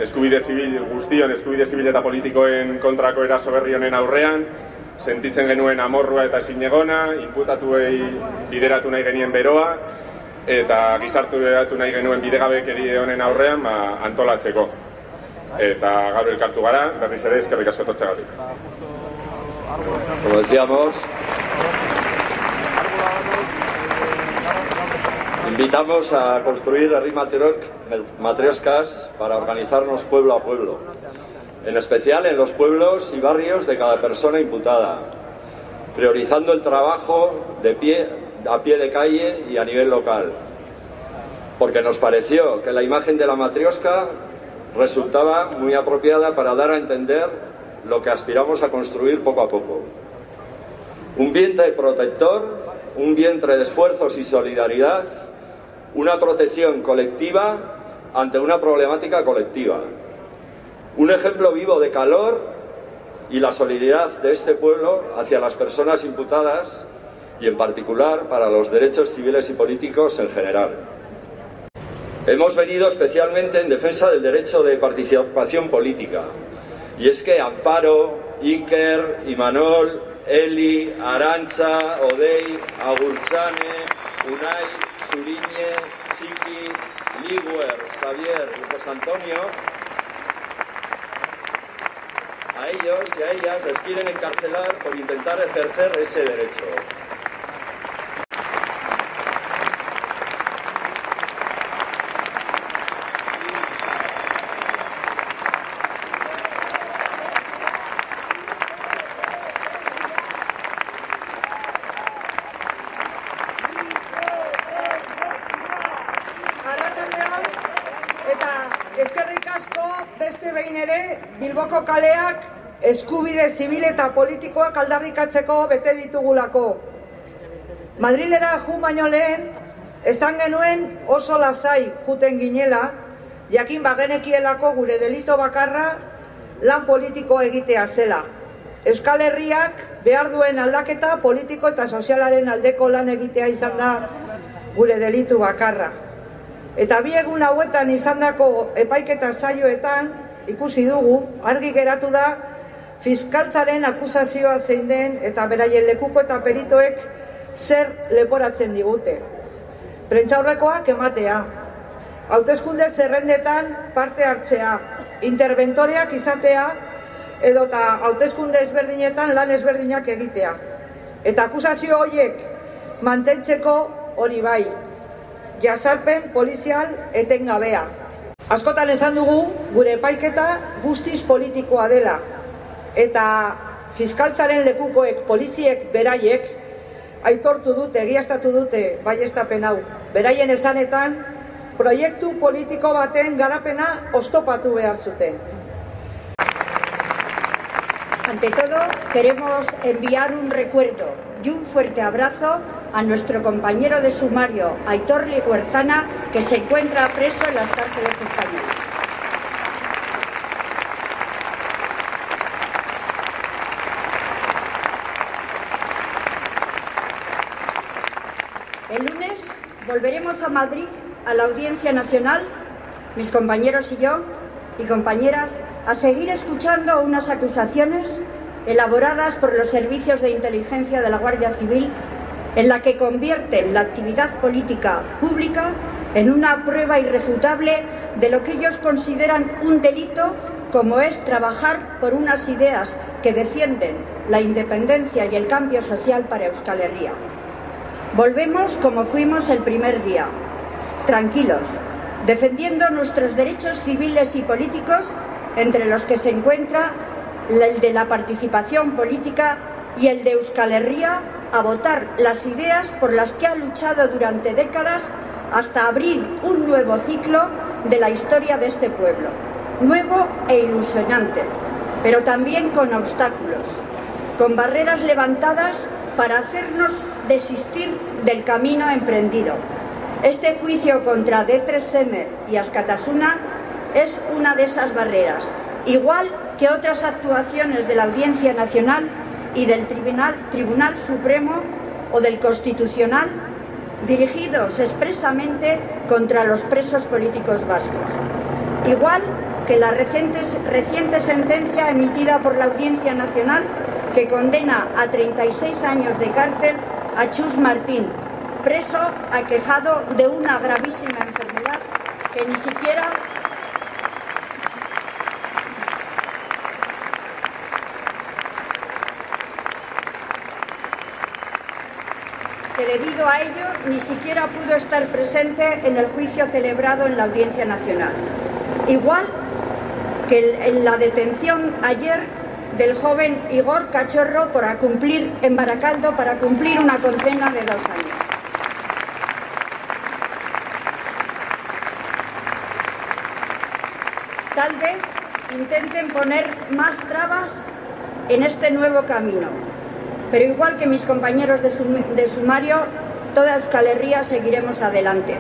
eskubide zibil guztion, eskubide zibil eta politikoen kontrako eraso berri honen aurrean, sentitzen genuen amorrua eta ezinegona, inputatuei bideratu nahi genien beroa, eta gizarteratu nahi genuen bidegabekeri honen aurrean antolatzeko. Eta gaur elkartu gara, berriz ere eskerrik asko etortzeagatik. Como decíamos, invitamos a construir herri matrioscas para organizarnos pueblo a pueblo, en especial en los pueblos y barrios de cada persona imputada, priorizando el trabajo a pie de calle y a nivel local, porque nos pareció que la imagen de la matrioska resultaba muy apropiada para dar a entender lo que aspiramos a construir poco a poco. Un vientre protector, un vientre de esfuerzos y solidaridad, una protección colectiva ante una problemática colectiva. Un ejemplo vivo de calor y la solidaridad de este pueblo hacia las personas imputadas y en particular para los derechos civiles y políticos en general. Hemos venido especialmente en defensa del derecho de participación política. Y es que Amparo, Iker, Imanol, Eli, Arantxa, Odei, Agurtxane, Unai, Suriñe, Chiqui, Liguer, Xavier y José Antonio, a ellos y a ellas les quieren encarcelar por intentar ejercer ese derecho. Bilboko kaleak eskubide zibil eta politikoak aldarrikatzeko bete ditugulako. Madrilera jun baino lehen, esan genuen oso lasai juten ginela, jakin bagenekielako gure delito bakarra lan politiko egitea zela. Euskal Herriak behar duen aldaketa politiko eta sozialaren aldeko lan egitea izan da gure delitu bakarra. Eta bi egun hauetan izandako epaiketa saioetan, ikusi dugu, argi geratu da, fiskaltzaren akusazioa zein den eta beraien lekuko eta peritoek zer leporatzen digute. Prentsaurrekoak ematea, hauteskunde zerrendetan parte hartzea, interventoreak izatea edota hauteskunde ezberdinetan lan ezberdinak egitea. Eta akusazio horiek mantentzeko hori bai, jazarpen polizial etengabea. Askotan esan dugu, gure epaiketa guztiz politikoa dela, eta fiskaltzaren lekukoek, poliziek beraiek, aitortu dute, egiaztatu dute baieztapen hau. Beraien esanetan, proiektu politiko baten garapena oztopatu behar zuten. Ante todo, queremos enviar un recuerdo y un fuerte abrazo a nuestro compañero de sumario, Aitor Liguerzana, que se encuentra preso en las cárceles españolas. El lunes volveremos a Madrid, a la Audiencia Nacional, mis compañeros y yo, y compañeras, a seguir escuchando unas acusaciones elaboradas por los servicios de inteligencia de la Guardia Civil, en la que convierten la actividad política pública en una prueba irrefutable de lo que ellos consideran un delito, como es trabajar por unas ideas que defienden la independencia y el cambio social para Euskal Herria. Volvemos como fuimos el primer día, tranquilos, defendiendo nuestros derechos civiles y políticos, entre los que se encuentra el de la participación política y el de Euskal Herria, a votar las ideas por las que ha luchado durante décadas hasta abrir un nuevo ciclo de la historia de este pueblo, nuevo e ilusionante, pero también con obstáculos, con barreras levantadas para hacernos desistir del camino emprendido. Este juicio contra D3M y Askatasuna es una de esas barreras, igual que otras actuaciones de la Audiencia Nacional y del Tribunal Supremo o del Constitucional, dirigidos expresamente contra los presos políticos vascos. Igual que la reciente sentencia emitida por la Audiencia Nacional que condena a 36 años de cárcel a Chus Martín, preso aquejado de una gravísima enfermedad que ni siquiera debido a ello ni siquiera pudo estar presente en el juicio celebrado en la Audiencia Nacional. Igual que en la detención ayer del joven Igor Cachorro en Baracaldo para cumplir una condena de 2 años. Tal vez intenten poner más trabas en este nuevo camino, pero igual que mis compañeros de sumario, toda Euskal Herria seguiremos adelante.